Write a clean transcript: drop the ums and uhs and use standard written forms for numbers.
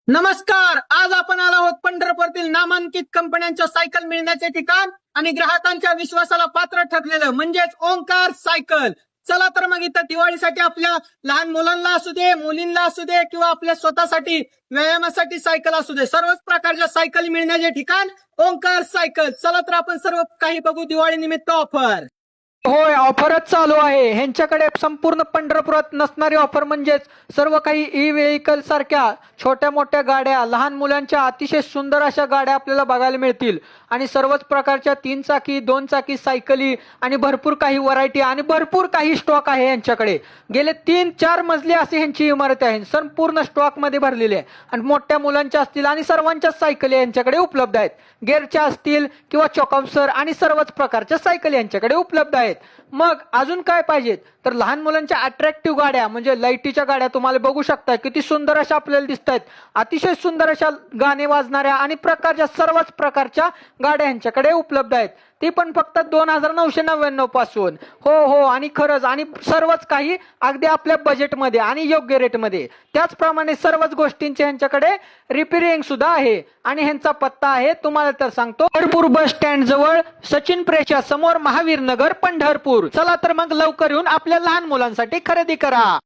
नमस्कार. आज आपण आलो आहोत पंढरपूरातील नामांकित कंपन्यांच्या सायकल मिळण्याचे ठिकाण आणि ग्राहकांच्या विश्वासाला पात्र ठरलेलं म्हणजेच ओंकार सायकल. चला तर मग इथं दिवाळीसाठी आपल्या लहान मुलांना असू दे, मुलींना असू दे किंवा आपल्या स्वतःसाठी व्यायामासाठी सायकल असू दे, सर्वच प्रकारच्या सायकल मिळण्याचे ठिकाण ओंकार सायकल. चला तर आपण सर्व काही बघू दिवाळी निमित्त ऑफर. होय, ऑफरच चालू आहे. ह्यांच्याकडे संपूर्ण पंढरपुरात नसणारी ऑफर म्हणजेच सर्व काही ई व्हेकल सारख्या छोट्या मोठ्या गाड्या, लहान मुलांच्या अतिशय सुंदर अशा गाड्या आपल्याला बघायला मिळतील आणि सर्वच प्रकारच्या 3 चाकी 2 चाकी सायकली आणि भरपूर काही व्हरायटी आणि भरपूर काही स्टॉक आहे यांच्याकडे. गेले 3-4 मजली असे ह्यांची इमारत आहे, संपूर्ण स्टॉक मध्ये भरलेली आहे आणि मोठ्या मुलांच्या असतील आणि सर्वांच्याच सायकली यांच्याकडे उपलब्ध आहेत. गेअरच्या असतील किंवा चॉकअप्सर आणि सर्वच प्रकारच्या सायकली यांच्याकडे उपलब्ध आहेत. मग अजून काय पाहिजेत तर लहान मुलांच्या अट्रॅक्टिव्ह गाड्या म्हणजे लाईटीच्या गाड्या तुम्हाला बघू शकता किती सुंदर अशा आपल्याला दिसत आहेत. अतिशय सुंदर अशा गाणे वाजणाऱ्या आणि प्रकारच्या सर्वच प्रकारच्या गाड्या यांच्याकडे उपलब्ध आहेत. ती पण फक्त 2999 पासून. हो हो, आणि खरंच आणि सर्वच काही अगदी आपल्या बजेटमध्ये आणि योग्य रेटमध्ये. त्याचप्रमाणे सर्वच गोष्टींचे यांच्याकडे रिपेरिंग सुद्धा आहे आणि ह्यांचा पत्ता आहे तुम्हाला तर सांगतो, पंढरपूर बस स्टँड जवळ सचिन प्रेसच्या समोर, महावीर नगर, पंढरपूर. चला तर मग लवकर येऊन आपल्या लहान मुलांसाठी खरेदी करा.